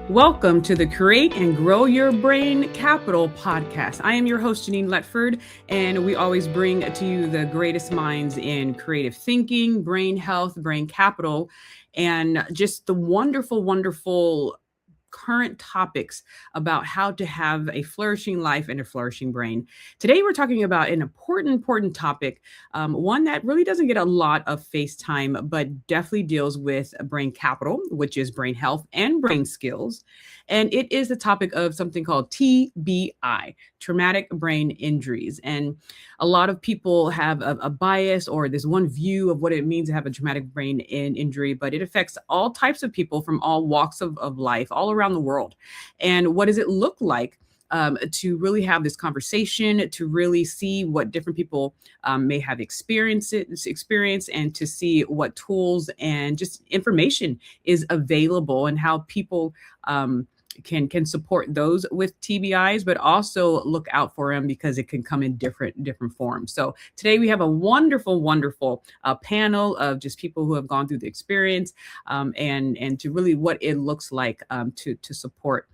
Welcome to the Create and Grow Your Brain Capital podcast. I am your host, Janine Letford, and we always bring to you the greatest minds in creative thinking, brain health, brain capital, and just the wonderful, wonderful current topics about how to have a flourishing life and a flourishing brain. Today, we're talking about an important topic, one that really doesn't get a lot of face time, but definitely deals with brain capital, which is brain health and brain skills. And it is the topic of something called TBI, traumatic brain injuries. And a lot of people have a bias or this one view of what it means to have a traumatic brain injury, but it affects all types of people from all walks of life, all around the world. And what does it look like to really have this conversation, to really see what different people may have experienced, and to see what tools and just information is available and how people can support those with TBIs, but also look out for them because it can come in different forms. So today we have a wonderful panel of just people who have gone through the experience and to really what it looks like to support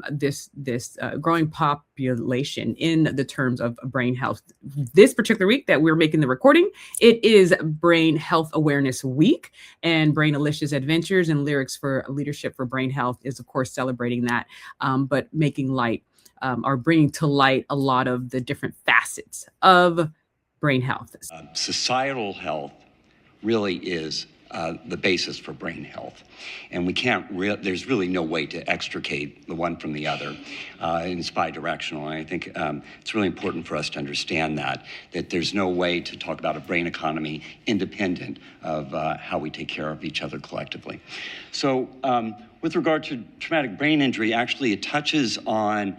this growing population in the terms of brain health. This particular week that we're making the recording, it is Brain Health Awareness Week, and Brainalicious Adventures and Lyrics for Leadership for Brain Health is, of course, celebrating that, but making light or bringing to light a lot of the different facets of brain health. Societal health really is the basis for brain health. And we can't, there's really no way to extricate the one from the other. It's bidirectional. And I think it's really important for us to understand that there's no way to talk about a brain economy independent of how we take care of each other collectively. So with regard to traumatic brain injury, actually it touches on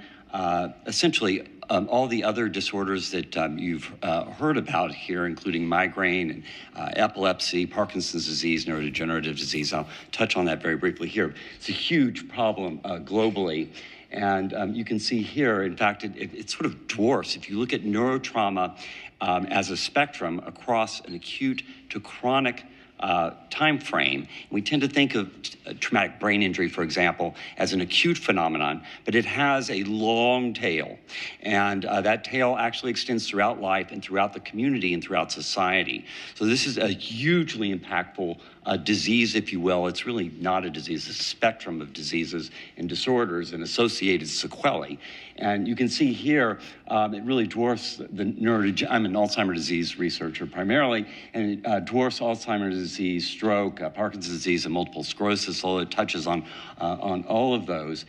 essentially all the other disorders that you've heard about here, including migraine and epilepsy, Parkinson's disease, neurodegenerative disease. I'll touch on that very briefly here. It's a huge problem globally. And you can see here, in fact, it sort of dwarfs. If you look at neurotrauma as a spectrum across an acute to chronic time frame. We tend to think of traumatic brain injury, for example, as an acute phenomenon, but it has a long tail. And that tail actually extends throughout life and throughout the community and throughout society. So this is a hugely impactful disease, if you will. It's really not a disease, it's a spectrum of diseases and disorders and associated sequelae. And you can see here, it really dwarfs the I'm an Alzheimer's disease researcher primarily, and it dwarfs Alzheimer's disease, stroke, Parkinson's disease, and multiple sclerosis, although it touches on all of those.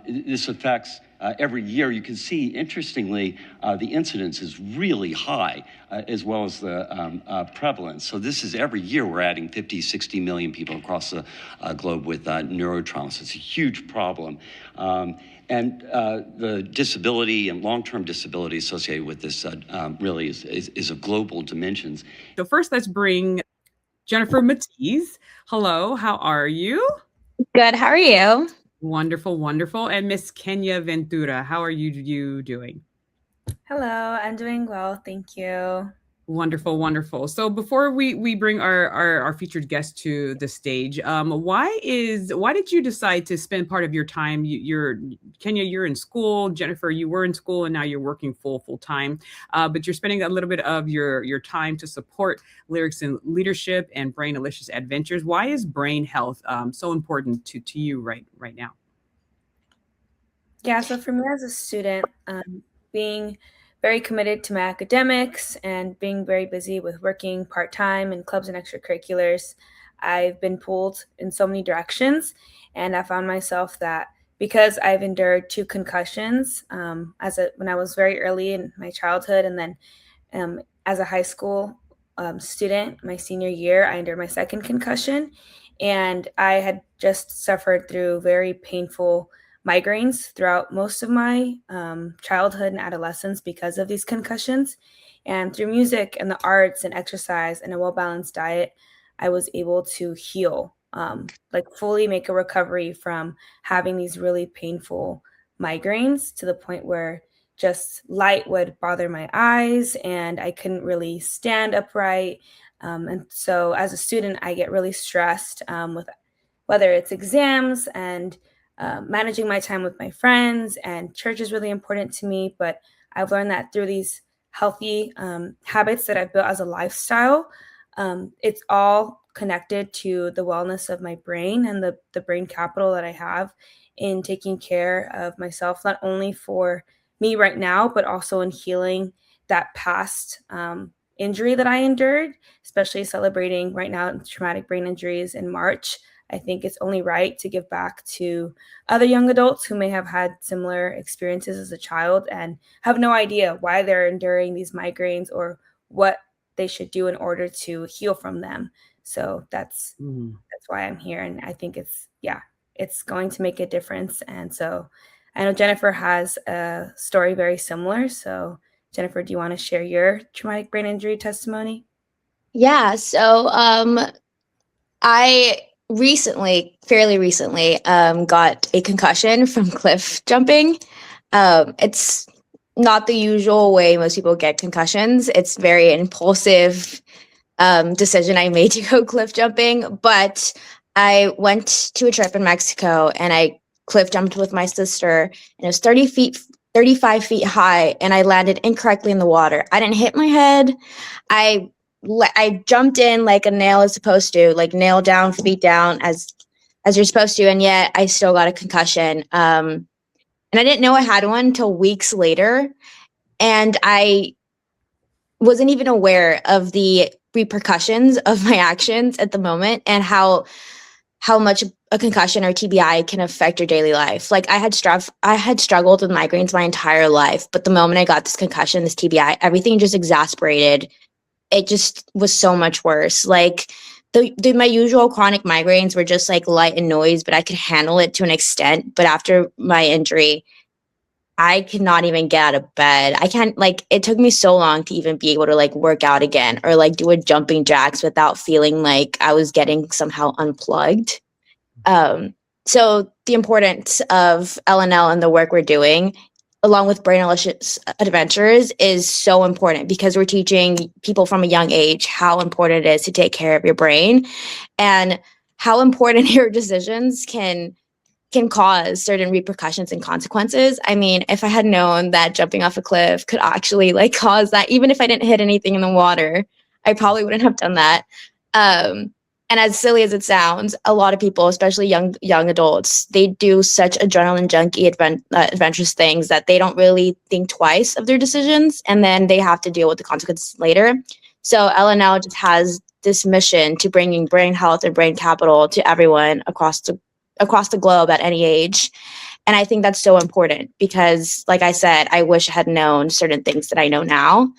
This affects every year. You can see, interestingly, the incidence is really high, as well as the prevalence. So this is every year we're adding 50, 60 million people across the globe with neurotrauma. So it's a huge problem. And the disability and long-term disability associated with this really is of global dimensions. So first, let's bring Jennifer Matisse. Hello, how are you? Good, how are you? Wonderful. And Miss Kenia Ventura, how are you doing? Hello, I'm doing well, thank you. Wonderful. So before we bring our featured guest to the stage, why did you decide to spend part of your time? Kenia, you're in school. Jennifer, you were in school, and now you're working full time. But you're spending a little bit of your time to support Lyrics in Leadership and Brainalicious Adventures. Why is brain health so important to you right now? Yeah, so for me as a student, being very committed to my academics and being very busy with working part-time in clubs and extracurriculars, I've been pulled in so many directions, and I found myself that because I've endured 2 concussions when I was very early in my childhood, and then as a high school student, my senior year, I endured my 2nd concussion, and I had just suffered through very painful migraines throughout most of my childhood and adolescence because of these concussions. And through music and the arts and exercise and a well-balanced diet, I was able to heal, fully make a recovery from having these really painful migraines to the point where just light would bother my eyes and I couldn't really stand upright. And so as a student, I get really stressed with whether it's exams and managing my time with my friends, and church is really important to me. But I've learned that through these healthy habits that I've built as a lifestyle, it's all connected to the wellness of my brain and the brain capital that I have in taking care of myself, not only for me right now, but also in healing that past injury that I endured, especially celebrating right now traumatic brain injuries in March. I think it's only right to give back to other young adults who may have had similar experiences as a child and have no idea why they're enduring these migraines or what they should do in order to heal from them. So that's why I'm here. And I think it's going to make a difference. And so I know Jennifer has a story very similar. So Jennifer, do you want to share your traumatic brain injury testimony? Yeah. So I fairly recently, got a concussion from cliff jumping. It's not the usual way most people get concussions. It's very impulsive decision I made to go cliff jumping, but I went to a trip in Mexico and I cliff jumped with my sister, and it was 35 feet high, and I landed incorrectly in the water. I didn't hit my head. I jumped in like a nail is supposed to, like nail down, feet down as you're supposed to, and yet I still got a concussion. And I didn't know I had one until weeks later, and I wasn't even aware of the repercussions of my actions at the moment, and how much a concussion or TBI can affect your daily life. Like I had struggled with migraines my entire life, but the moment I got this concussion, this TBI, everything just exasperated. It just was so much worse. Like my usual chronic migraines were just like light and noise, but I could handle it to an extent. But after my injury, I could not even get out of bed. I can't, like, it took me so long to even be able to like work out again or like do a jumping jacks without feeling like I was getting somehow unplugged. So the importance of LNL and the work we're doing, along with Brainlicious Adventures, is so important because we're teaching people from a young age how important it is to take care of your brain and how important your decisions can cause certain repercussions and consequences. I mean, if I had known that jumping off a cliff could actually like cause that, even if I didn't hit anything in the water, I probably wouldn't have done that. And as silly as it sounds, a lot of people, especially young adults, they do such adrenaline junkie adventurous things that they don't really think twice of their decisions, and then they have to deal with the consequences later. So LNL just has this mission to bringing brain health and brain capital to everyone across the globe at any age. And I think that's so important because, like I said, I wish I had known certain things that I know now.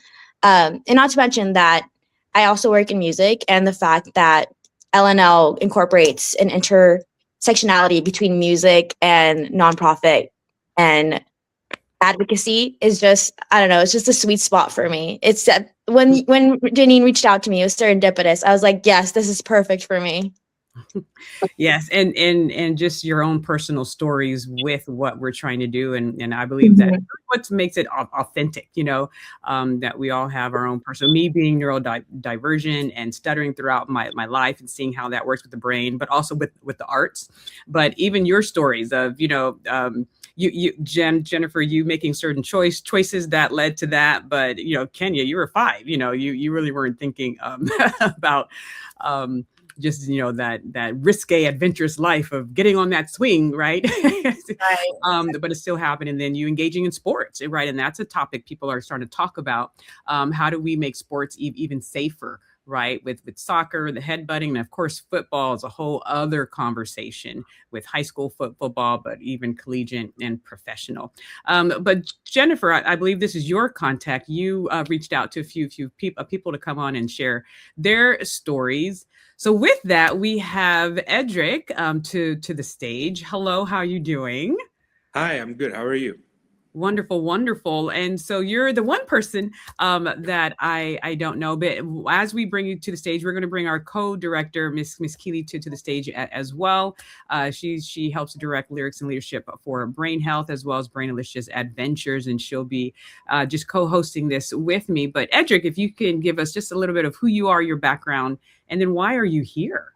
And not to mention that I also work in music, and the fact that LNL incorporates an intersectionality between music and nonprofit and advocacy is just, I don't know, it's just a sweet spot for me. It's that when Janine reached out to me, it was serendipitous. I was like, yes, this is perfect for me. Yes, and just your own personal stories with what we're trying to do, and I believe that what makes it authentic, that we all have our own personal. Me being neurodivergent and stuttering throughout my life, and seeing how that works with the brain, but also with the arts. But even your stories of Jennifer, you making certain choices that led to that. But Kenya, you were 5. You really weren't thinking about. Just that risque adventurous life of getting on that swing, right? Right. But it still happened. And then you engaging in sports, right? And that's a topic people are starting to talk about. How do we make sports even safer, right? With soccer, the headbutting, and of course football is a whole other conversation with high school football, but even collegiate and professional. But Jennifer, I believe this is your contact. You reached out to a few people to come on and share their stories. So with that, we have Edric to the stage. Hello, how are you doing? Hi, I'm good. How are you? Wonderful, wonderful. And so you're the one person that I don't know, but as we bring you to the stage, we're going to bring our co-director, Miss Keeley, to the stage as well. She helps direct lyrics and leadership for Brain Health as well as Brainlicious Adventures, and she'll be just co-hosting this with me. But Edric, if you can give us just a little bit of who you are, your background, and then why are you here?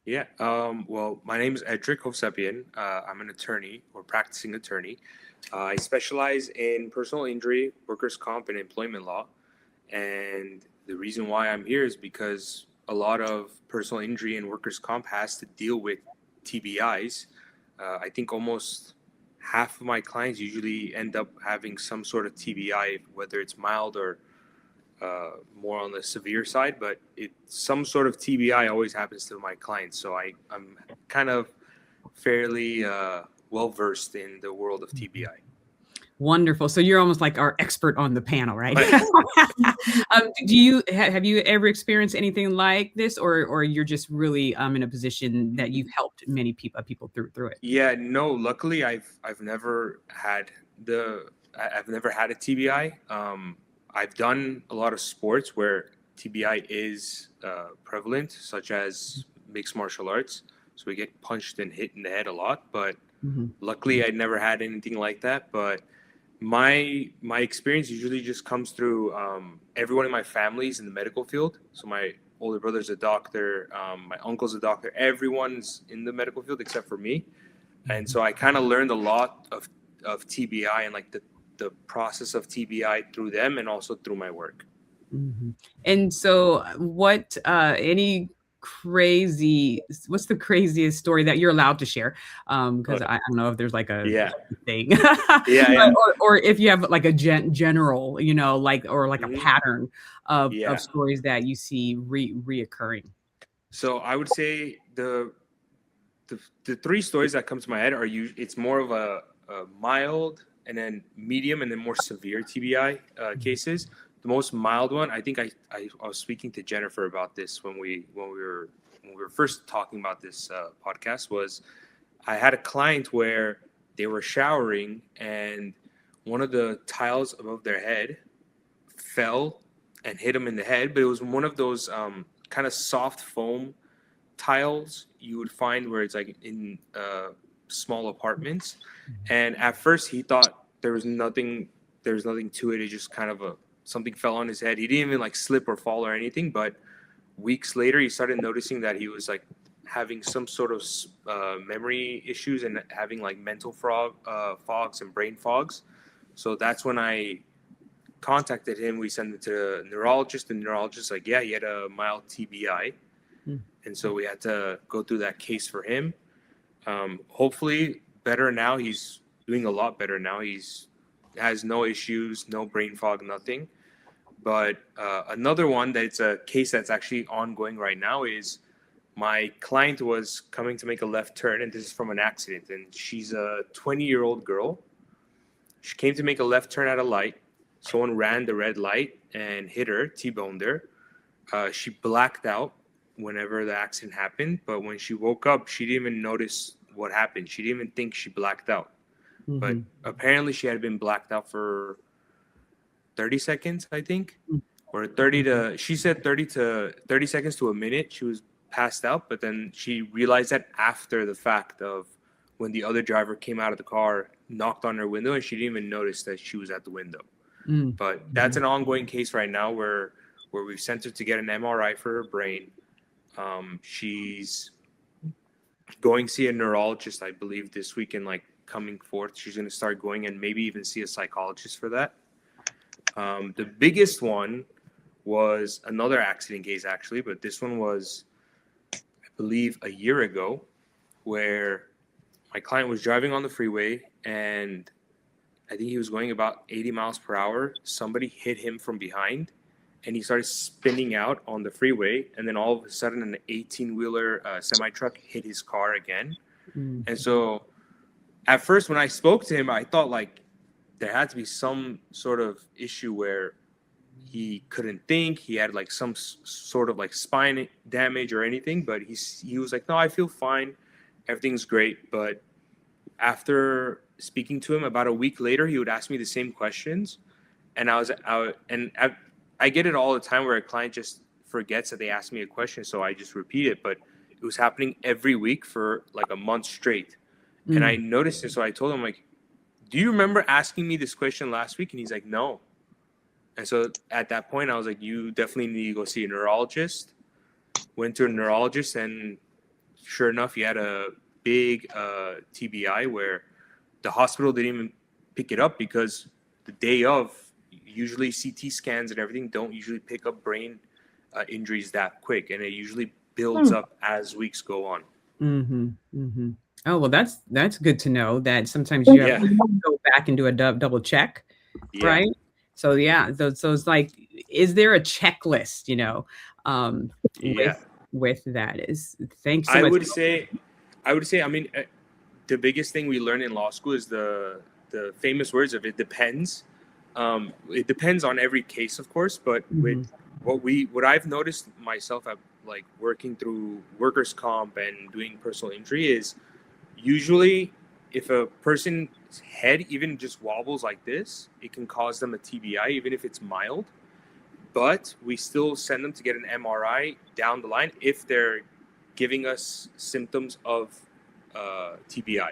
Yeah. Well, my name is Edric Hovsepian. I'm an attorney or practicing attorney. I specialize in personal injury, workers' comp, and employment law. And the reason why I'm here is because a lot of personal injury and workers' comp has to deal with TBIs. I think almost half of my clients usually end up having some sort of TBI, whether it's mild or more on the severe side, but some sort of TBI always happens to my clients. So I'm kind of fairly well versed in the world of TBI. Wonderful. So you're almost like our expert on the panel, right? Have you ever experienced anything like this, or you're just really in a position that you've helped many people through it? Yeah, no. Luckily, I've never had a TBI. I've done a lot of sports where TBI is prevalent, such as mixed martial arts. So we get punched and hit in the head a lot. But luckily, I never had anything like that. But my experience usually just comes through everyone in my family is in the medical field. So my older brother's a doctor, my uncle's a doctor. Everyone's in the medical field except for me. And so I kind of learned a lot of TBI and like the process of TBI through them and also through my work. And so what's the craziest story that you're allowed to share? Because I don't know if there's like a thing. Or if you have like a general, or like a pattern of stories that you see reoccurring. So I would say the three stories that come to my head are it's more of a mild and then medium and then more severe TBI cases. The most mild one, I think I was speaking to Jennifer about this when we were first talking about this podcast, was I had a client where they were showering and one of the tiles above their head fell and hit them in the head, but it was one of those kind of soft foam tiles you would find where it's like in small apartments. And at first he thought there was nothing to it. It just kind of something fell on his head. He didn't even like slip or fall or anything, but weeks later he started noticing that he was like having some sort of memory issues and having like mental fogs and brain fogs. So that's when I contacted him. We sent it to a neurologist. The neurologist like, yeah, he had a mild TBI. And so we had to go through that case for him. Hopefully better now. He's doing a lot better now. Has no issues, no brain fog, nothing. But another one that's a case that's actually ongoing right now is my client was coming to make a left turn, and this is from an accident. And she's a 20-year-old girl. She came to make a left turn at a light. Someone ran the red light and hit her, T-boned her. She blacked out whenever the accident happened, but when she woke up, she didn't even notice what happened. She didn't even think she blacked out. But apparently she had been blacked out for 30 seconds, I think, or 30 seconds to a minute. She was passed out, but then she realized that after the fact of when the other driver came out of the car, knocked on her window, and she didn't even notice that she was at the window. But that's an ongoing case right now where we've sent her to get an MRI for her brain. She's going to see a neurologist, I believe, this week, and like coming forth, she's going to start going and maybe even see a psychologist for that. The biggest one was another accident case, actually, but this one was, I believe, a year ago, where my client was driving on the freeway and I think he was going about 80 miles per hour. Somebody hit him from behind and he started spinning out on the freeway. And then all of a sudden, an 18-wheeler semi-truck hit his car again. And so at first, when I spoke to him, I thought like there had to be some sort of issue where he couldn't think. He had like some sort of like spine damage or anything. But he was like, no, I feel fine. Everything's great. But after speaking to him about a week later, he would ask me the same questions. And I get it all the time where a client just forgets that they asked me a question. So I just repeat it. But it was happening every week for like a month straight. And I noticed it. So I told him, like, do you remember asking me this question last week? And he's like, no. And so at that point, I was like, you definitely need to go see a neurologist. Went to a neurologist, and sure enough, he had a big TBI where the hospital didn't even pick it up because the day of, usually CT scans and everything don't usually pick up brain injuries that quick, and it usually builds up as weeks go on. Oh, well, that's good to know that sometimes you have Yeah. to go back and do a double check, Yeah. right? So yeah, so it's like, is there a checklist, Yeah. with that? Thanks so I much. would say, I mean, the biggest thing we learn in law school is the famous words of it depends. It depends on every case, of course, but with what I've noticed myself at like working through workers' comp and doing personal injury is usually if a person's head even just wobbles like this, it can cause them a TBI, even if it's mild. But we still send them to get an MRI down the line if they're giving us symptoms of TBI.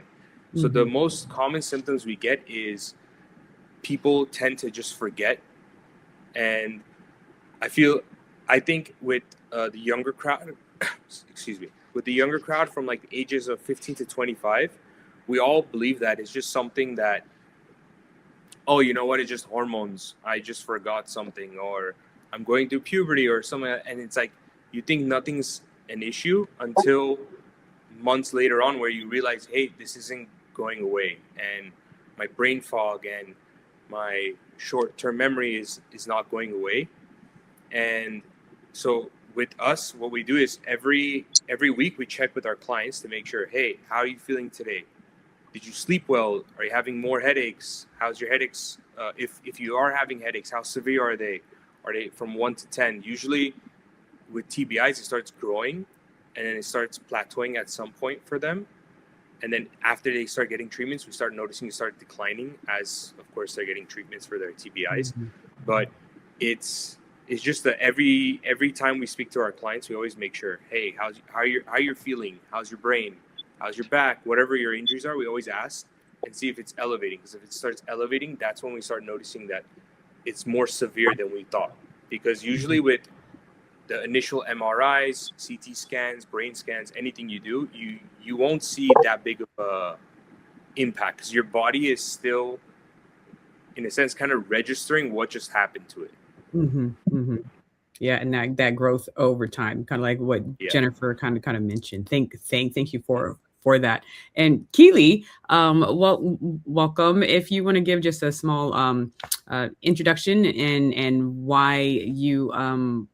So the most common symptoms we get is people tend to just forget. And I think with the younger crowd, with the younger crowd from like the ages of 15 to 25, we all believe that it's just something that, oh, you know what, it's just hormones. I just forgot something, or I'm going through puberty or something. And it's like, you think nothing's an issue until months later on where you realize, hey, this isn't going away. And my brain fog and my short-term memory is not going away. And so with us, what we do is every week we check with our clients to make sure, hey, how are you feeling today? Did you sleep well? Are you having more headaches? How's your headaches? If you are having headaches, how severe are they? Are they from 1 to 10? Usually with TBIs, it starts growing and then it starts plateauing at some point for them. And then after they start getting treatments, we start noticing it start declining as, of course, they're getting treatments for their TBIs. But it's just that every time we speak to our clients, we always make sure, hey, how you're feeling? How's your brain? How's your back? Whatever your injuries are, we always ask and see if it's elevating. Because if it starts elevating, that's when we start noticing that it's more severe than we thought. Because usually with the initial MRIs, CT scans, brain scans, anything you do, you won't see that big of a impact because your body is still, in a sense, kind of registering what just happened to it. Yeah, and that growth over time, kind of like what Jennifer kind of mentioned. Thank you for that. And Keely, welcome. If you want to give just a small introduction and why you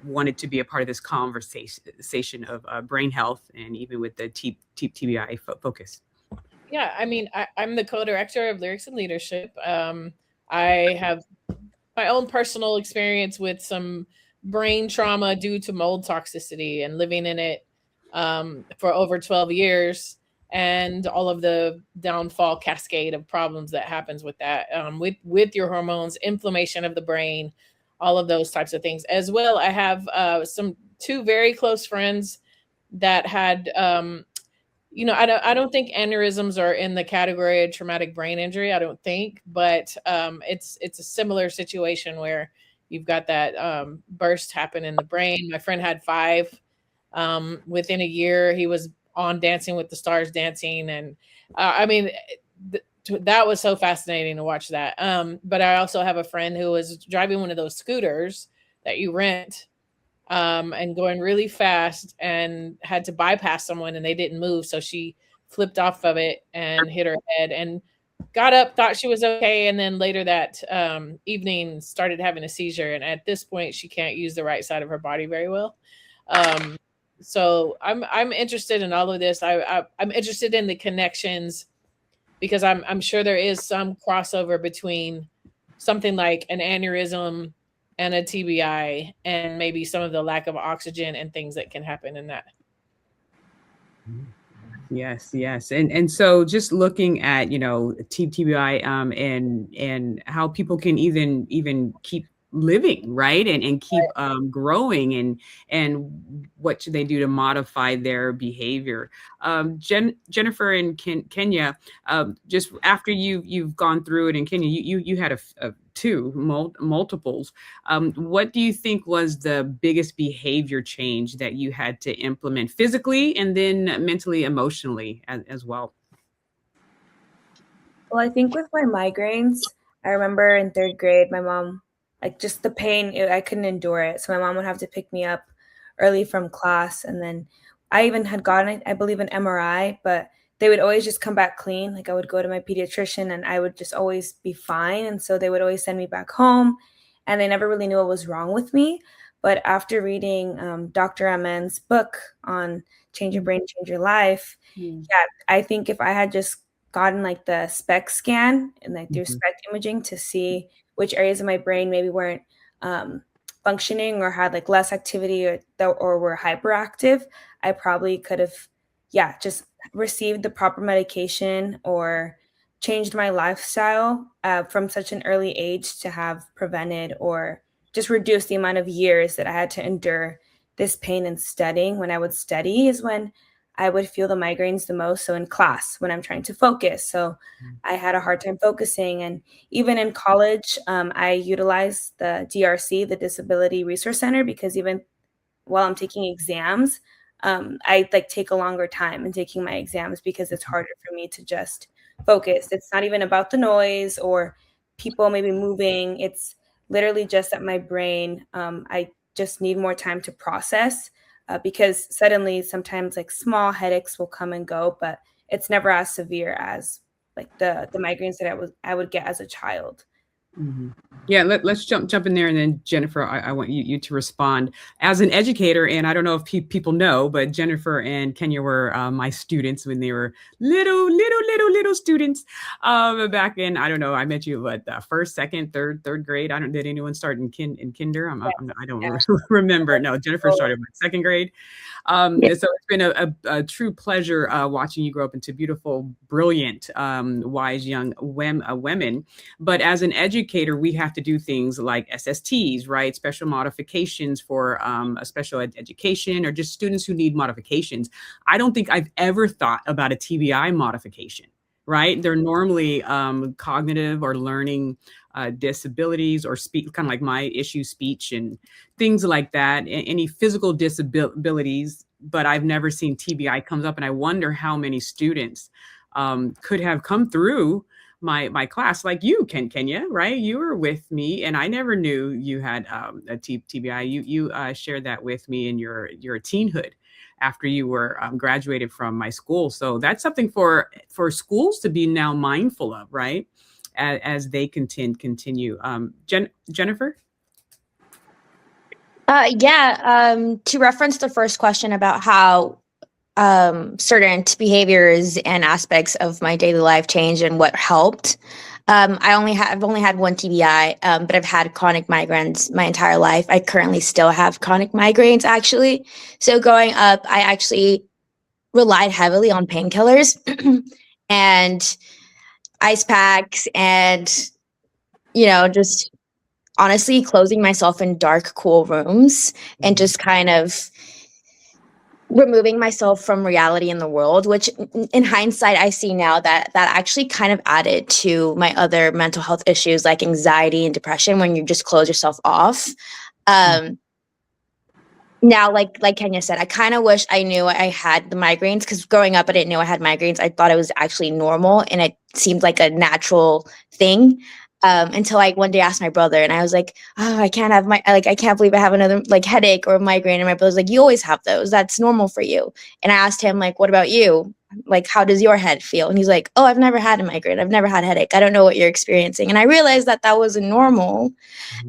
wanted to be a part of this conversation of brain health and even with the TBI focus. Yeah, I mean, I'm the co-director of Lyrics and Leadership. I have my own personal experience with some brain trauma due to mold toxicity and living in it for over 12 years and all of the downfall cascade of problems that happens with that, with your hormones, inflammation of the brain, all of those types of things. As well, I have two very close friends that had, I don't think aneurysms are in the category of traumatic brain injury. I don't think, but it's a similar situation where you've got that burst happen in the brain. My friend had 5 within a year. He was on Dancing with the Stars dancing, and I mean. That was so fascinating to watch that. But I also have a friend who was driving one of those scooters that you rent and going really fast and had to bypass someone and they didn't move. So she flipped off of it and hit her head and got up, thought she was okay. And then later that evening started having a seizure. And at this point, she can't use the right side of her body very well. So I'm interested in all of this. I'm interested in the connections because I'm sure there is some crossover between something like an aneurysm and a TBI and maybe some of the lack of oxygen and things that can happen in that. Yes. And so just looking at, TBI and how people can even keep living, right? And keep growing, and what should they do to modify their behavior? Jennifer and Kenia, just after you've gone through it, and Kenia, you had multiples. What do you think was the biggest behavior change that you had to implement physically and then mentally, emotionally as well? Well, I think with my migraines, I remember in third grade, my mom, like just the pain, I couldn't endure it. So my mom would have to pick me up early from class. And then I even had gotten, I believe, an MRI, but they would always just come back clean. Like I would go to my pediatrician and I would just always be fine. And so they would always send me back home, and they never really knew what was wrong with me. But after reading Dr. Amen's book on Change Your Brain, Change Your Life, yeah, I think if I had just gotten like the SPECT scan and like through SPECT imaging to see which areas of my brain maybe weren't functioning or had like less activity or were hyperactive, I probably could have, just received the proper medication or changed my lifestyle from such an early age to have prevented or just reduced the amount of years that I had to endure this pain in studying. When I would study is when I would feel the migraines the most. So in class, when I'm trying to focus. So I had a hard time focusing. And even in college, I utilized the DRC, the Disability Resource Center, because even while I'm taking exams, I like take a longer time in taking my exams because it's harder for me to just focus. It's not even about the noise or people maybe moving. It's literally just that my brain, I just need more time to process. Because suddenly sometimes like small headaches will come and go, but it's never as severe as like the migraines that I would get as a child. Mm-hmm. Yeah, let's jump in there, and then Jennifer, I want you to respond as an educator. And I don't know if people know, but Jennifer and Kenia were my students when they were little students back in, I don't know, I met you first, second, third grade. Did anyone start in kinder? I don't remember. No, Jennifer started in second grade. So it's been a true pleasure watching you grow up into beautiful, brilliant, wise young women. But as an educator, we have to do things like SSTs, right? Special modifications for a special education, or just students who need modifications. I don't think I've ever thought about a TBI modification, right? They're normally cognitive or learning disabilities, or speak, kind of like my issue, speech and things like that, any physical disabilities. But I've never seen TBI comes up, and I wonder how many students could have come through my class, like you, Kenia, right? You were with me, and I never knew you had a TBI. You shared that with me in your teenhood after you were graduated from my school. So that's something for schools to be now mindful of, right? As they continue. Jennifer? To reference the first question about how certain behaviors and aspects of my daily life change and what helped. I've only had one TBI, but I've had chronic migraines my entire life. I currently still have chronic migraines, actually. So growing up, I actually relied heavily on painkillers and ice packs, and just honestly closing myself in dark, cool rooms and just kind of removing myself from reality in the world, which in hindsight, I see now that actually kind of added to my other mental health issues like anxiety and depression when you just close yourself off. Now, like Kenia said, I kind of wish I knew I had the migraines, because growing up, I didn't know I had migraines. I thought it was actually normal, and it seemed like a natural thing. Until I one day asked my brother, and I was like, "Oh, I can't believe I have another headache or migraine." And my brother's like, "You always have those. That's normal for you." And I asked him, "What about you? How does your head feel?" And he's like, "Oh, I've never had a migraine. I've never had a headache. I don't know what you're experiencing." And I realized that wasn't normal,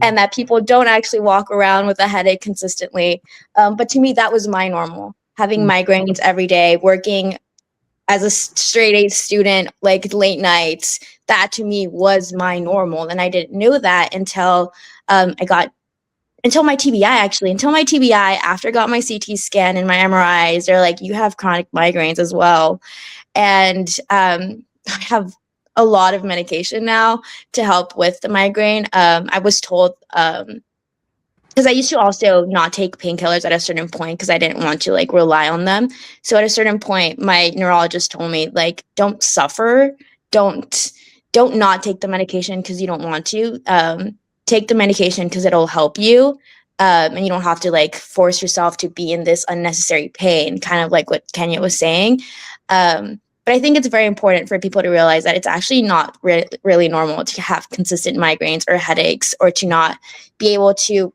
and that people don't actually walk around with a headache consistently. But to me, that was my normal, having migraines every day, working as a straight A student, late nights. That to me was my normal. And I didn't know that until until my TBI, after I got my CT scan and my MRIs. They're like, "You have chronic migraines as well." And I have a lot of medication now to help with the migraine. I was told, because I used to also not take painkillers at a certain point because I didn't want to like rely on them. So at a certain point, my neurologist told me, like, don't suffer, don't not take the medication because you don't want to. Take the medication because it'll help you. And you don't have to like force yourself to be in this unnecessary pain, kind of like what Kenya was saying. But I think it's very important for people to realize that it's actually not really normal to have consistent migraines or headaches, or to not be able to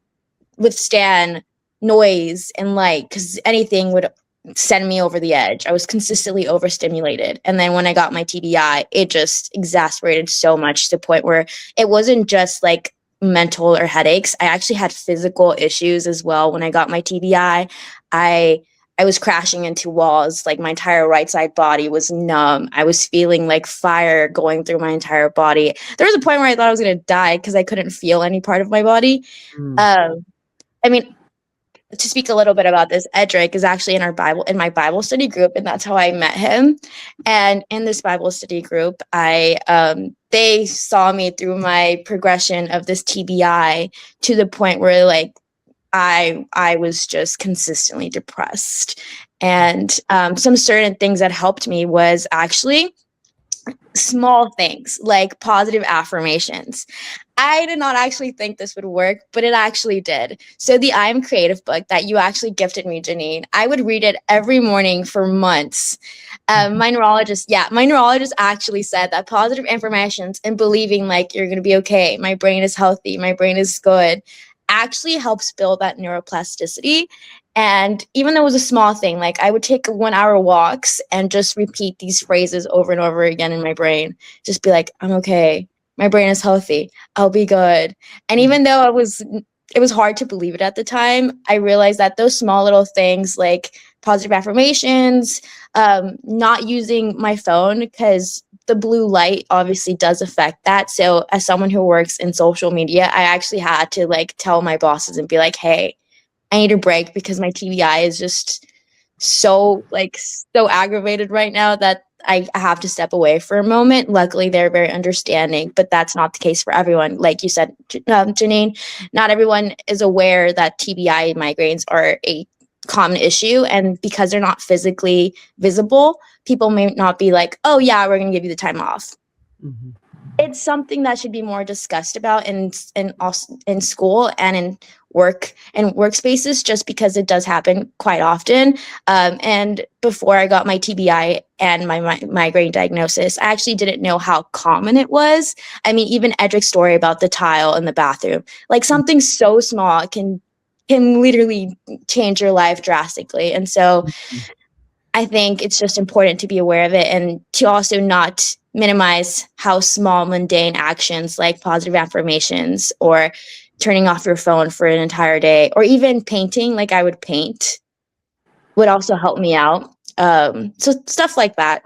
withstand noise and light, because anything would send me over the edge. I was consistently overstimulated. And then when I got my TBI, it just exasperated so much to the point where it wasn't just like mental or headaches. I actually had physical issues as well. When I got my TBI, I was crashing into walls. Like my entire right side body was numb. I was feeling like fire going through my entire body. There was a point where I thought I was going to die because I couldn't feel any part of my body. I mean, to speak a little bit about this, Edric is actually in my Bible study group, and that's how I met him. And in this Bible study group, they saw me through my progression of this TBI to the point where like I was just consistently depressed. And some certain things that helped me was actually small things like positive affirmations. I did not actually think this would work, but it actually did. So the I Am Creative book that you actually gifted me, Janine, I would read it every morning for months. My neurologist actually said that positive affirmations and believing like you're going to be okay, my brain is healthy, my brain is good, actually helps build that neuroplasticity. And even though it was a small thing, like I would take 1 hour walks and just repeat these phrases over and over again in my brain. Just be like, I'm okay. My brain is healthy. I'll be good. And even though it was hard to believe it at the time, I realized that those small little things like positive affirmations, not using my phone because the blue light obviously does affect that. So as someone who works in social media, I actually had to like tell my bosses and be like, hey, I need a break because my TBI is just so aggravated right now that I have to step away for a moment. Luckily, they're very understanding, but that's not the case for everyone. Like you said, Janine, not everyone is aware that TBI migraines are a common issue. And because they're not physically visible, people may not be like, oh yeah, we're going to give you the time off. Mm-hmm. It's something that should be more discussed about in school and in work and workspaces, just because it does happen quite often. And before I got my TBI and my migraine diagnosis, I actually didn't know how common it was. I mean, even Edric's story about the tile in the bathroom, like something so small can literally change your life drastically. And so I think it's just important to be aware of it, and to also not minimize how small mundane actions like positive affirmations or turning off your phone for an entire day, or even painting, like I would paint, would also help me out. So stuff like that.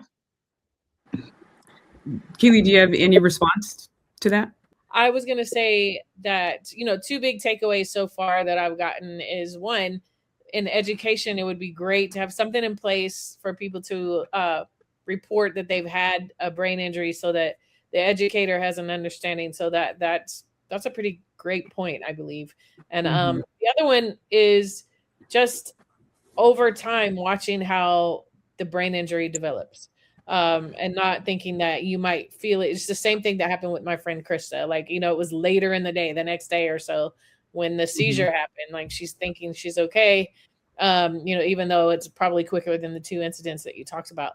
Keely, do you have any response to that? I was going to say that, two big takeaways so far that I've gotten is, one, in education, it would be great to have something in place for people to report that they've had a brain injury, so that the educator has an understanding. So that's a pretty great point, I believe. And the other one is just over time watching how the brain injury develops, and not thinking that you might feel it. It's the same thing that happened with my friend Krista. Like, it was later in the day, the next day or so, when the seizure happened. Like, she's thinking she's okay, even though it's probably quicker than the two incidents that you talked about.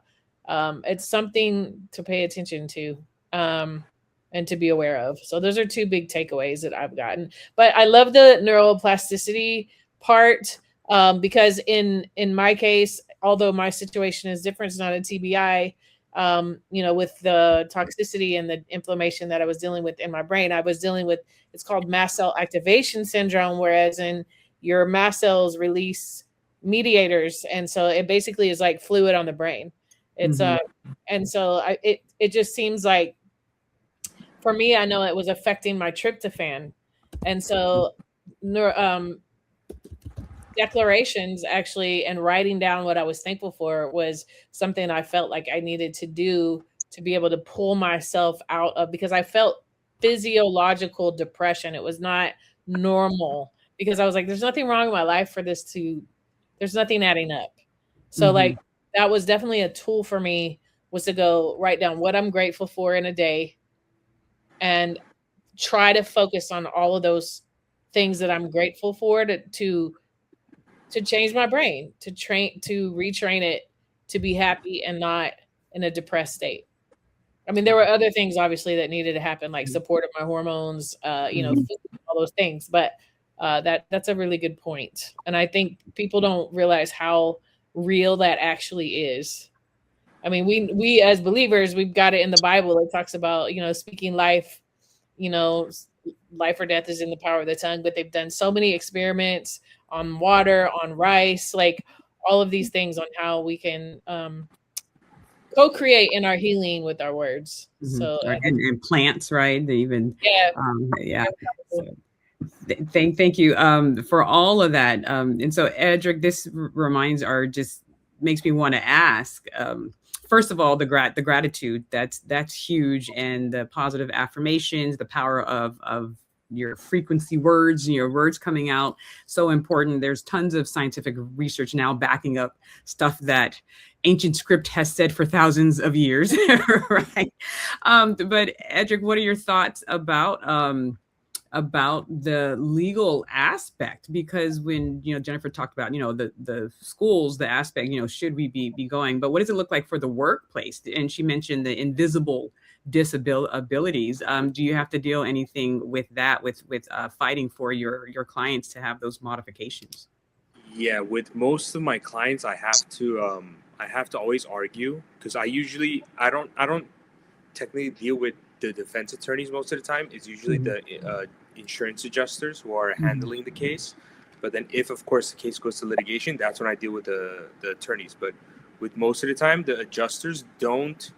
It's something to pay attention to, and to be aware of. So those are two big takeaways that I've gotten. But I love the neuroplasticity part, because in my case, although my situation is different, it's not a TBI, with the toxicity and the inflammation that I was dealing with in my brain, I was dealing with, it's called mast cell activation syndrome, whereas in your mast cells release mediators. And so it basically is like fluid on the brain. It's and so it just seems like, for me, I know it was affecting my tryptophan. And so declarations actually, and writing down what I was thankful for, was something I felt like I needed to do to be able to pull myself out of, because I felt physiological depression. It was not normal, because I was like, there's nothing wrong in my life for this to, there's nothing adding up. So like, that was definitely a tool for me, was to go write down what I'm grateful for in a day and try to focus on all of those things that I'm grateful for to change my brain, to retrain it to be happy and not in a depressed state. I mean, there were other things obviously that needed to happen, like support of my hormones, food, all those things. But that's a really good point. And I think people don't realize how real that actually is. I mean, we as believers, we've got it in the Bible. It talks about, speaking life, life or death is in the power of the tongue. But they've done so many experiments on water, on rice, like all of these things on how we can co-create in our healing with our words. So and plants, right? They even So, thank you for all of that. And so, Edric, this makes me want to ask. First of all, the gratitude, that's huge, and the positive affirmations, the power of your frequency words, your words coming out, so important. There's tons of scientific research now backing up stuff that ancient script has said for thousands of years, right? But Edric, what are your thoughts about the legal aspect? Because when Jennifer talked about the schools, the aspect, should we be going, but what does it look like for the workplace? And she mentioned the invisible disabilities. Do you have to deal anything with that, with fighting for your clients to have those modifications? Yeah, with most of my clients, I have to always argue, because I don't technically deal with the defense attorneys most of the time. It's usually the insurance adjusters who are handling the case. But then if, of course, the case goes to litigation, that's when I deal with the attorneys. But with most of the time, the adjusters don't.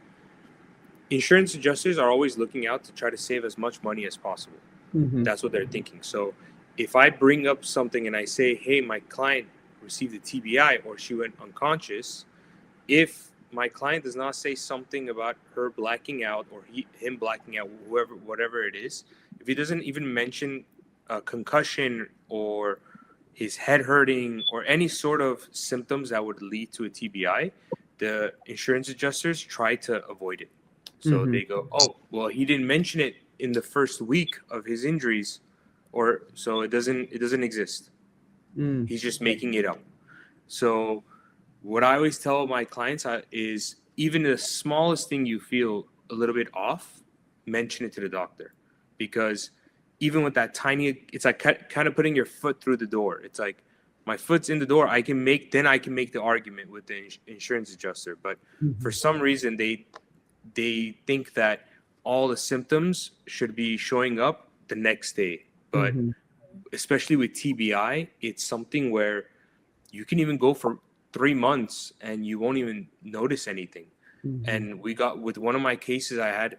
Insurance adjusters are always looking out to try to save as much money as possible. That's what they're thinking. So if I bring up something and I say, hey, my client received a TBI or she went unconscious, if my client does not say something about her blacking out or him blacking out, whatever it is, if he doesn't even mention a concussion or his head hurting or any sort of symptoms that would lead to a TBI, the insurance adjusters try to avoid it. So they go, oh, well, he didn't mention it in the first week of his injuries, or so it doesn't exist. He's just making it up. So what I always tell my clients is, even the smallest thing you feel a little bit off, mention it to the doctor. Because even with that tiny, it's like kind of putting your foot through the door. It's like, my foot's in the door, I can make the argument with the insurance adjuster. But for some reason, they think that all the symptoms should be showing up the next day. But especially with TBI, it's something where you can even go for 3 months and you won't even notice anything. And with one of my cases I had,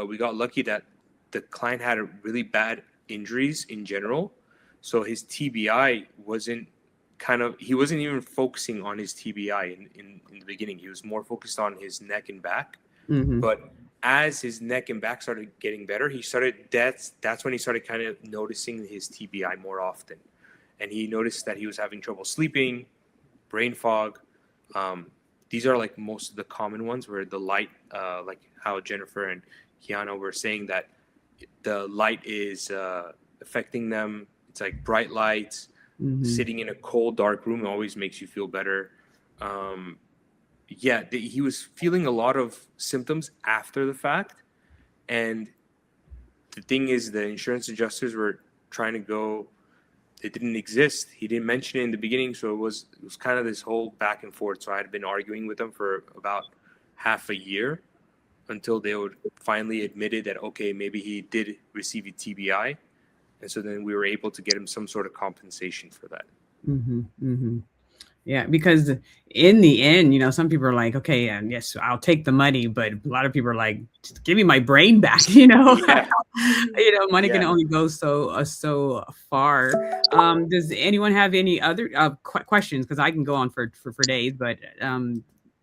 we got lucky that the client had a really bad injuries in general. So his TBI he wasn't even focusing on his TBI in the beginning. He was more focused on his neck and back. But as his neck and back started getting better, that's when he started kind of noticing his TBI more often. And he noticed that he was having trouble sleeping, brain fog. These are like most of the common ones, where the light, like how Jennifer and Kenia were saying, that the light is affecting them. It's like bright lights. Sitting in a cold, dark room always makes you feel better. He was feeling a lot of symptoms after the fact. And the thing is, the insurance adjusters were trying to go, it didn't exist. He didn't mention it in the beginning. So it was kind of this whole back and forth. So I had been arguing with them for about half a year until they would finally admitted that, okay, maybe he did receive a TBI. And so then we were able to get him some sort of compensation for that. Yeah, because in the end, some people are like, okay, yes, I'll take the money, but a lot of people are like, just give me my brain back, Money can only go so far. Does anyone have any other questions? Because I can go on for days, but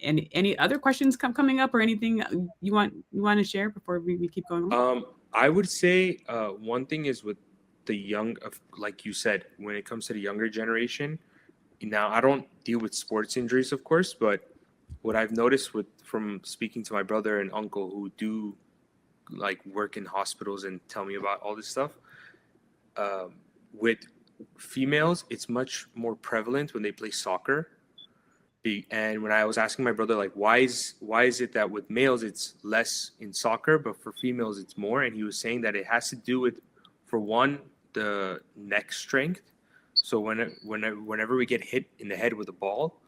any other questions coming up or anything you want to share before we keep going on? I would say one thing is with the young, like you said, when it comes to the younger generation. Now, I don't deal with sports injuries, of course, but what I've noticed from speaking to my brother and uncle who do like work in hospitals and tell me about all this stuff, with females, it's much more prevalent when they play soccer. And when I was asking my brother, like, why is it that with males it's less in soccer, but for females it's more? And he was saying that it has to do with, for one, the neck strength. So whenever we get hit in the head with a ball,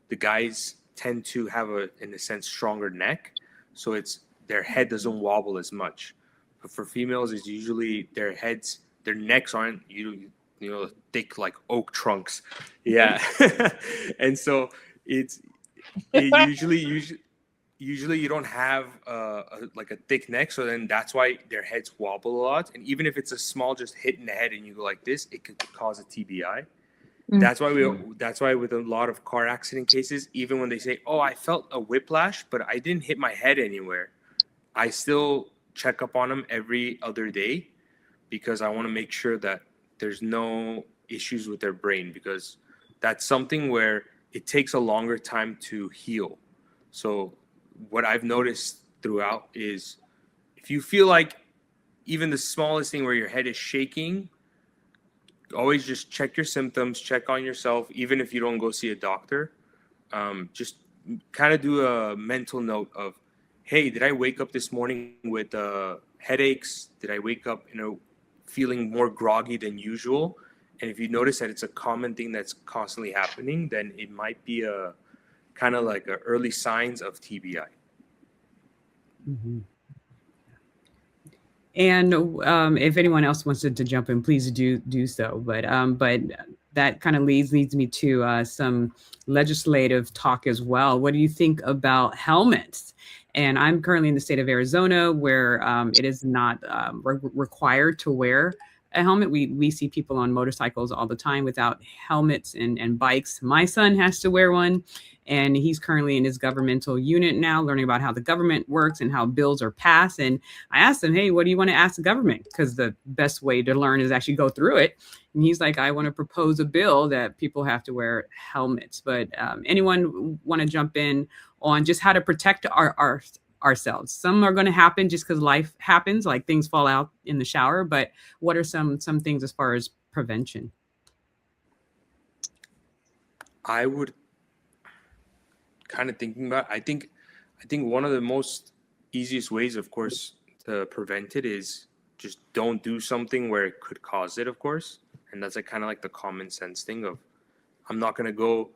the guys tend to have in a sense, stronger neck. So their head doesn't wobble as much. But for females, it's usually their necks aren't thick like oak trunks. Yeah. And so it usually you don't have like a thick neck, so then that's why their heads wobble a lot. And even if it's a small just hit in the head and you go like this, it could cause a TBI. That's why with a lot of car accident cases, even when they say, oh, I felt a whiplash, but I didn't hit my head anywhere, I still check up on them every other day because I want to make sure that there's no issues with their brain, because that's something where it takes a longer time to heal. So what I've noticed throughout is if you feel like even the smallest thing where your head is shaking, always just check your symptoms, check on yourself, even if you don't go see a doctor. Just kind of do a mental note of, hey, did I wake up this morning with headaches? Did I wake up, feeling more groggy than usual? And if you notice that it's a common thing that's constantly happening, then it might be a kind of like early signs of TBI. Mm-hmm. And if anyone else wants to jump in, please do so. But that kind of leads me to some legislative talk as well. What do you think about helmets? And I'm currently in the state of Arizona, where it is not required to wear a helmet. We see people on motorcycles all the time without helmets and bikes. My son has to wear one, and he's currently in his governmental unit now, learning about how the government works and how bills are passed. And I asked him, hey, what do you want to ask the government? Because the best way to learn is actually go through it. And he's like, I want to propose a bill that people have to wear helmets. But anyone want to jump in on just how to protect ourselves? Some are going to happen just because life happens, like things fall out in the shower. But what are some things as far as prevention? I would kind of thinking about, I think one of the most easiest ways, of course, to prevent it is just don't do something where it could cause it, of course. And that's kind of like the common sense thing of, I'm not going to go,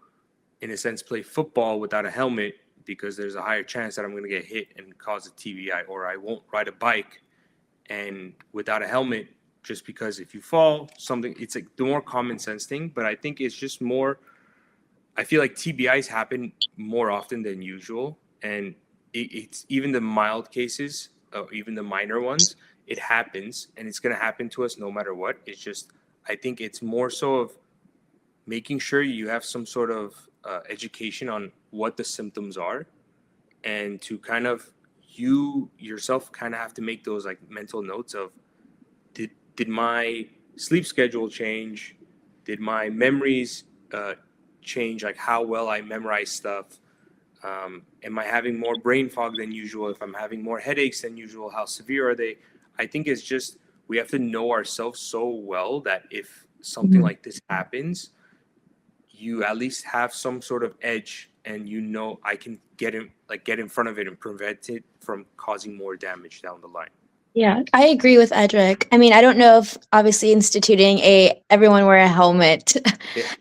in a sense, play football without a helmet because there's a higher chance that I'm going to get hit and cause a TBI, or I won't ride a bike and without a helmet just because if you fall, something, it's like the more common sense thing. But I think it's just more, I feel like TBIs happen more often than usual. And it's even the mild cases, even the minor ones, it happens, and it's going to happen to us no matter what. It's just, I think it's more so of making sure you have some sort of education on what the symptoms are, and to kind of you yourself kind of have to make those like mental notes of, did my sleep schedule change? Did my memories change, like how well I memorize stuff? Am I having more brain fog than usual? If I'm having more headaches than usual, how severe are they? I think it's just, we have to know ourselves so well that if something like this happens, you at least have some sort of edge, and I can get in front of it and prevent it from causing more damage down the line. Yeah, I agree with Edric. I mean, I don't know if obviously instituting everyone wear a helmet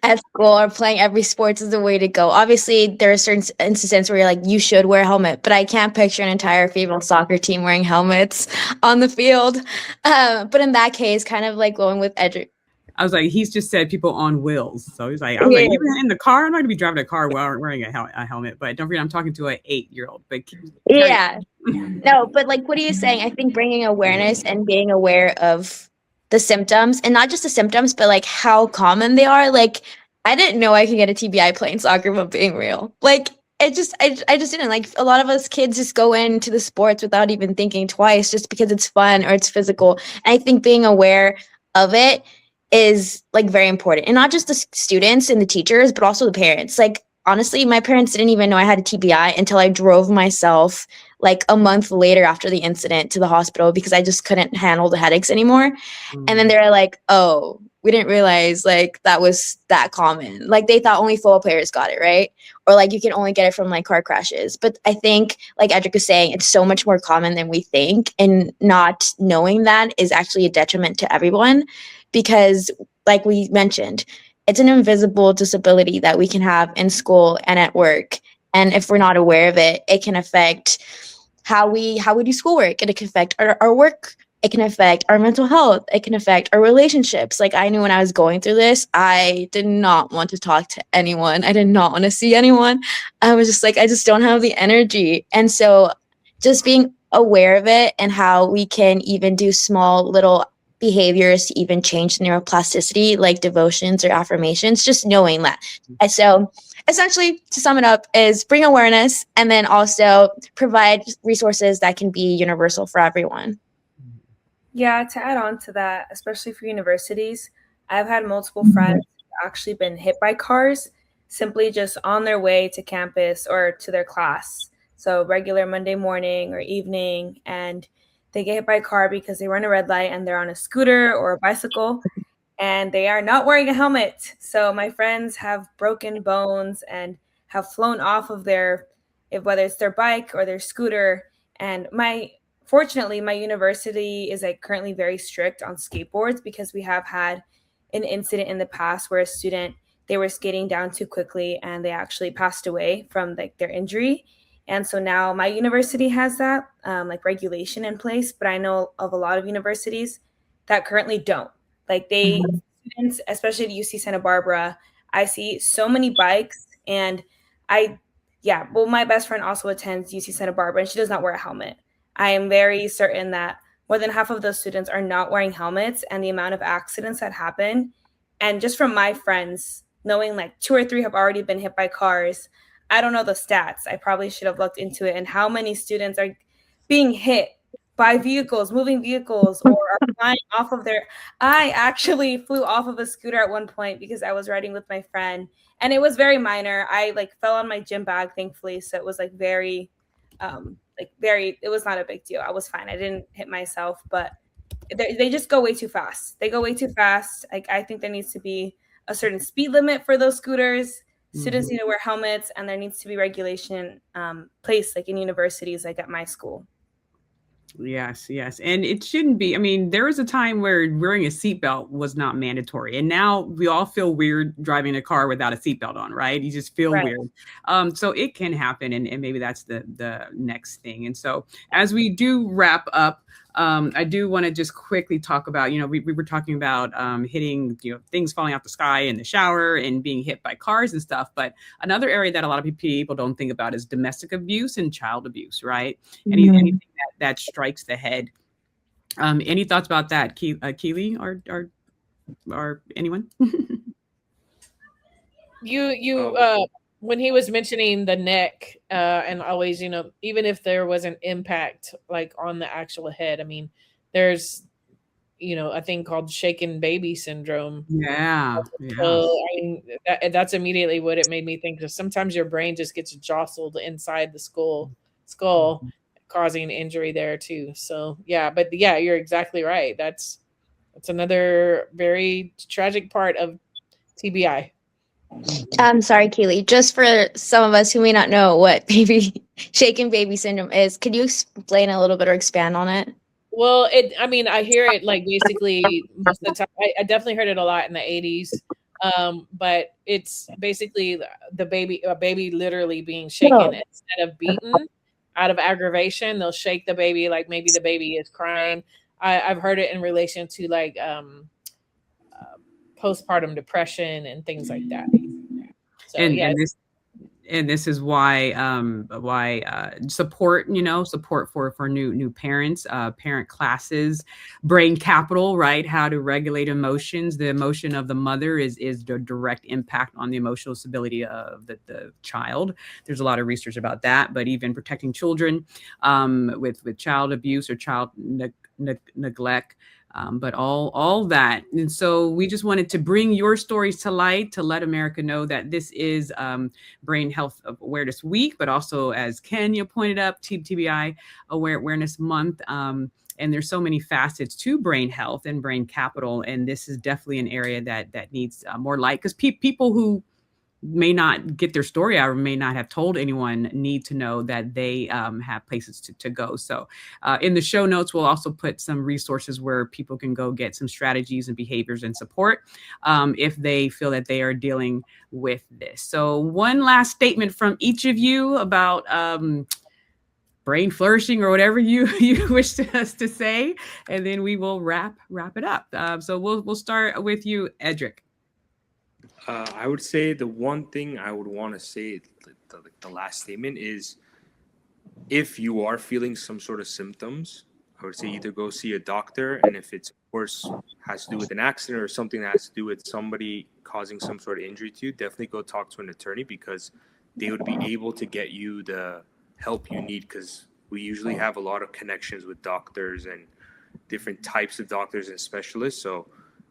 at school or playing every sports is the way to go. Obviously, there are certain instances where you're like, you should wear a helmet, but I can't picture an entire female soccer team wearing helmets on the field. But in that case, kind of like going with Edric. I was like, he's just said people on wheels. So he's like, I was like, even in the car, I'm not going to be driving a car while wearing a helmet. But don't forget, I'm talking to an 8-year-old. But yeah. No, but like, what are you saying? I think bringing awareness and being aware of the symptoms, and not just the symptoms, but like how common they are. Like, I didn't know I could get a TBI playing soccer, but being real. Like, I just didn't like. A lot of us kids just go into the sports without even thinking twice, just because it's fun or it's physical. And I think being aware of it is like very important, and not just the students and the teachers, but also the parents. Like honestly, my parents didn't even know I had a TBI until I drove myself like a month later after the incident to the hospital because I just couldn't handle the headaches anymore. And then they're like, "Oh, we didn't realize like that was that common." Like they thought only football players got it, right? Or like you can only get it from like car crashes. But I think, like Edric was saying, it's so much more common than we think. And not knowing that is actually a detriment to everyone because, like we mentioned, it's an invisible disability that we can have in school and at work. And if we're not aware of it, it can affect how we do schoolwork. It can affect our work. It can affect our mental health. It can affect our relationships. Like I knew when I was going through this, I did not want to talk to anyone. I did not want to see anyone. I was just like, I just don't have the energy. And so just being aware of it and how we can even do small little behaviors to even change neuroplasticity, like devotions or affirmations, just knowing that. And so essentially, to sum it up, is bring awareness and then also provide resources that can be universal for everyone. Yeah, to add on to that, especially for universities, I've had multiple friends who've actually been hit by cars simply just on their way to campus or to their class. So regular Monday morning or evening, and they get hit by a car because they run a red light and they're on a scooter or a bicycle and they are not wearing a helmet. So my friends have broken bones and have flown off of whether it's their bike or their scooter. And fortunately, my university is like currently very strict on skateboards because we have had an incident in the past where a student, they were skating down too quickly and they actually passed away from like their injury. And so now my university has that like regulation in place, but I know of a lot of universities that currently don't. Like students, especially at UC Santa Barbara, I see so many bikes and my best friend also attends UC Santa Barbara and she does not wear a helmet. I am very certain that more than half of those students are not wearing helmets, and the amount of accidents that happen. And just from my friends, knowing like 2 or 3 have already been hit by cars, I don't know the stats. I probably should have looked into it and how many students are being hit by vehicles, moving vehicles, or are flying off of I actually flew off of a scooter at one point because I was riding with my friend and it was very minor. I like fell on my gym bag, thankfully. So it was like it was not a big deal. I was fine. I didn't hit myself, but they just go way too fast. They go way too fast. Like I think there needs to be a certain speed limit for those scooters. Students need to wear helmets, and there needs to be regulation placed like in universities, like at my school. Yes. And it shouldn't be. I mean, there was a time where wearing a seatbelt was not mandatory. And now we all feel weird driving a car without a seatbelt on, right? You just feel weird. So it can happen. And maybe that's the next thing. And so as we do wrap up, I do want to just quickly talk about, we were talking about hitting, things falling out the sky in the shower and being hit by cars and stuff. But another area that a lot of people don't think about is domestic abuse and child abuse, right? Anything that strikes the head. Any thoughts about that, Keely or anyone? When he was mentioning the neck and always, even if there was an impact like on the actual head, I mean, there's, a thing called shaken baby syndrome. Yeah. So I mean, that's immediately what it made me think, because sometimes your brain just gets jostled inside the skull, causing injury there too. So but you're exactly right. That's another very tragic part of TBI. I'm sorry, Keely. Just for some of us who may not know what shaken baby syndrome is, could you explain a little bit or expand on it? Well, I hear it like basically most of the time. I definitely heard it a lot in the 80s. But it's basically a baby literally being shaken instead of beaten out of aggravation. They'll shake the baby like maybe the baby is crying. I've heard it in relation to like postpartum depression and things like that. So, And this is why support, support for new parents, parent classes, brain capital, right? How to regulate emotions. The emotion of the mother is the direct impact on the emotional stability of the child. There's a lot of research about that, but even protecting children with child abuse or child neglect. But all that. And so we just wanted to bring your stories to light to let America know that this is Brain Health Awareness Week, but also, as Kenia pointed up, TBI Awareness Month. And there's so many facets to brain health and brain capital. And this is definitely an area that needs more light, because people who may not get their story out or may not have told anyone need to know that they have places to go. So in the show notes, we'll also put some resources where people can go get some strategies and behaviors and support if they feel that they are dealing with this. So one last statement from each of you about brain flourishing or whatever you wish us to say, and then we will wrap it up. So we'll start with you, Edric. I would say the one thing I would want to say, the last statement is, if you are feeling some sort of symptoms, I would say either go see a doctor, and if it's, of course, has to do with an accident or something that has to do with somebody causing some sort of injury to you, definitely go talk to an attorney, because they would be able to get you the help you need, because we usually have a lot of connections with doctors and different types of doctors and specialists. So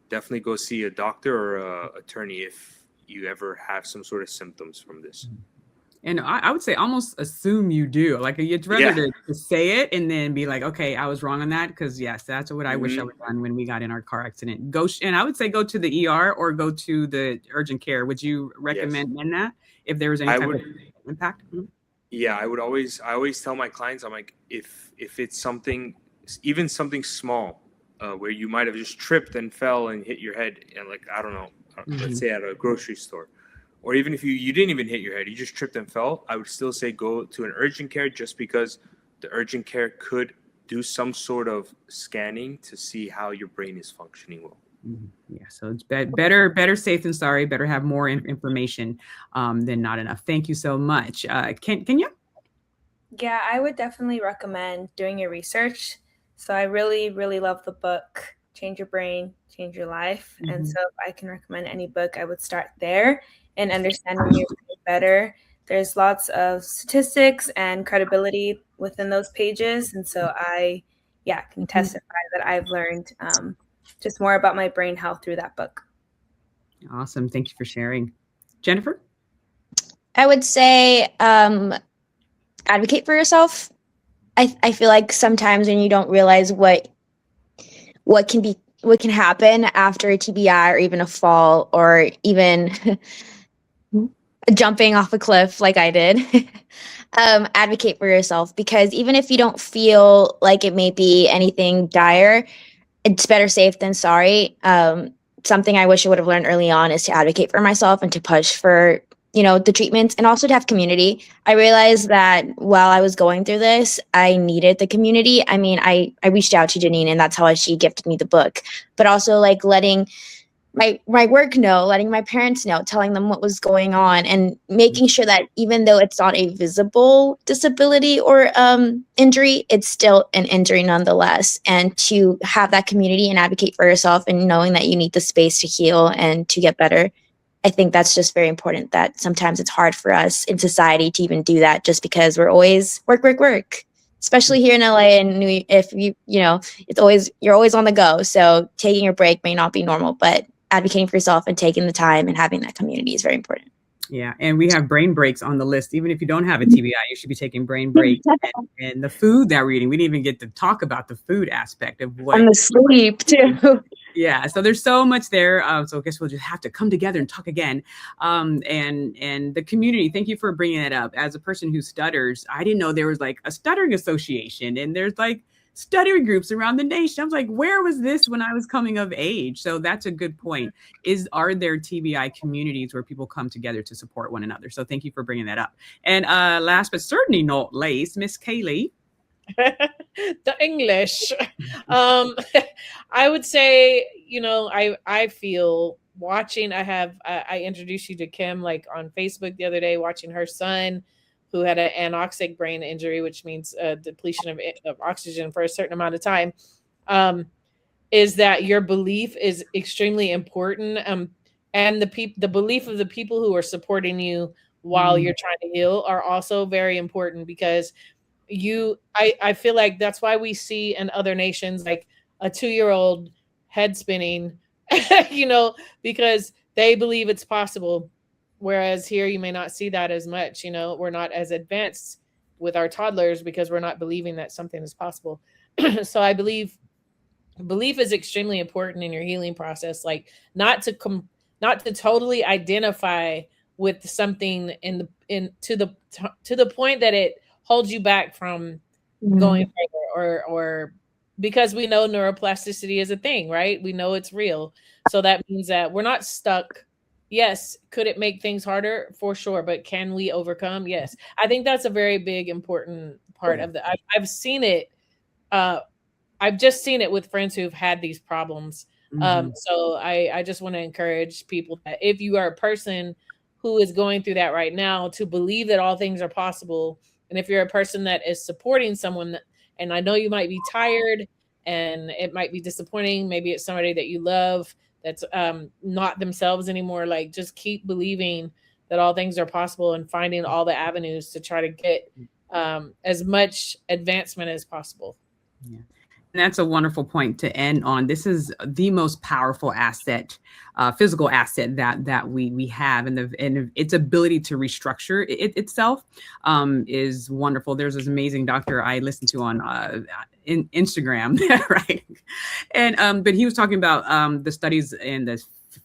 definitely go see a doctor or an attorney if you ever have some sort of symptoms from this. And I would say almost assume you do. Like, you'd rather to say it and then be like, okay, I was wrong on that. Because yes, that's what I wish I would have done when we got in our car accident. And I would say go to the ER or go to the urgent care. Would you recommend that if there was any type of impact? Yeah, I always tell my clients, I'm like, if it's something, even something small, where you might have just tripped and fell and hit your head, and like, I don't know, let's say at a grocery store, or even if you didn't even hit your head, you just tripped and fell, I would still say go to an urgent care, just because the urgent care could do some sort of scanning to see how your brain is functioning well. Yeah, so it's better safe than sorry. Better have more information than not enough. Thank you so much. Kenya? Yeah, I would definitely recommend doing your research. So I really, really love the book, Change Your Brain, Change Your Life. And so if I can recommend any book, I would start there and understanding your brain better. There's lots of statistics and credibility within those pages. And so I can testify that I've learned just more about my brain health through that book. Awesome. Thank you for sharing. Jennifer? I would say advocate for yourself. I feel like sometimes when you don't realize what can happen after a TBI or even a fall or even jumping off a cliff like I did, advocate for yourself, because even if you don't feel like it may be anything dire, it's better safe than sorry. Something I wish I would have learned early on is to advocate for myself and to push for the treatments, and also to have community. I realized that while I was going through this, I needed the community. I mean, I reached out to Janine, and that's how she gifted me the book, but also like letting my work know, letting my parents know, telling them what was going on, and making sure that even though it's not a visible disability or injury, it's still an injury nonetheless. And to have that community and advocate for yourself, and knowing that you need the space to heal and to get better. I think that's just very important, that sometimes it's hard for us in society to even do that, just because we're always work, especially here in LA and you're always on the go. So taking your break may not be normal, but advocating for yourself and taking the time and having that community is very important. Yeah, and we have brain breaks on the list. Even if you don't have a TBI, you should be taking brain breaks. And the food that we're eating, we didn't even get to talk about the food aspect of what. And the sleep too. Yeah, so there's so much there. So I guess we'll just have to come together and talk again. And the community, thank you for bringing that up. As a person who stutters, I didn't know there was like a stuttering association, and there's like stuttering groups around the nation. I was like, where was this when I was coming of age? So that's a good point. Are there TBI communities where people come together to support one another? So thank you for bringing that up. And last but certainly not least, Miss Kaylee. The English. I would say, I feel watching, I introduced you to Kim like on Facebook the other day, watching her son who had an anoxic brain injury, which means depletion of oxygen for a certain amount of time. Is that your belief is extremely important, and the belief of the people who are supporting you while you're trying to heal are also very important, because I feel like that's why we see in other nations like a 2-year-old head spinning, because they believe it's possible, whereas here you may not see that as much. We're not as advanced with our toddlers because we're not believing that something is possible. So I believe belief is extremely important in your healing process, like not to totally identify with something to the point that it holds you back from going further, or because we know neuroplasticity is a thing, right? We know it's real. So that means that we're not stuck. Yes. Could it make things harder? For sure. But can we overcome? Yes. I think that's a very big, important part of I've seen it. I've just seen it with friends who've had these problems. So I just want to encourage people that if you are a person who is going through that right now, to believe that all things are possible. And if you're a person that is supporting someone, and I know you might be tired and it might be disappointing, maybe it's somebody that you love that's not themselves anymore, like just keep believing that all things are possible and finding all the avenues to try to get as much advancement as possible. Yeah. And that's a wonderful point to end on. This is the most powerful asset, physical asset that we have, and its ability to restructure itself is wonderful. There's this amazing doctor I listened to on Instagram, right? And but he was talking about the studies in the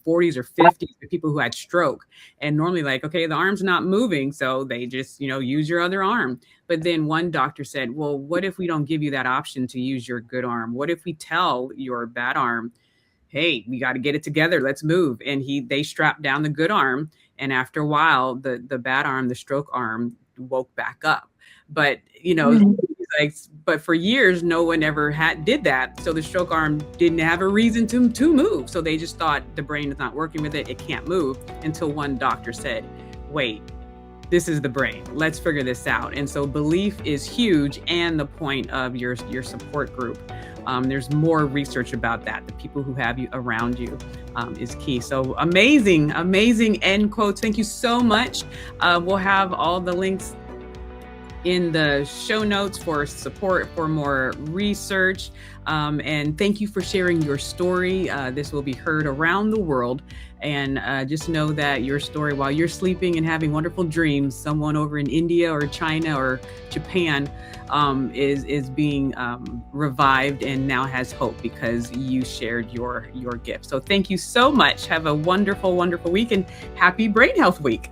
40s or 50s, the people who had stroke, and normally like, okay, the arm's not moving, so they just, use your other arm. But then one doctor said, well, what if we don't give you that option to use your good arm? What if we tell your bad arm, hey, we got to get it together, let's move? And they strapped down the good arm, and after a while, the bad arm, the stroke arm, woke back up. But but for years, no one ever did that. So the stroke arm didn't have a reason to move. So they just thought the brain is not working with it. It can't move, until one doctor said, wait, this is the brain. Let's figure this out. And so belief is huge. And the point of your support group, there's more research about that. The people who have you around you is key. So amazing end quotes. Thank you so much. We'll have all the links in the show notes for support for more research. And thank you for sharing your story. This will be heard around the world. And just know that your story, while you're sleeping and having wonderful dreams, someone over in India or China or Japan is being revived and now has hope because you shared your gift. So thank you so much. Have a wonderful, wonderful week, and happy Brain Health Week.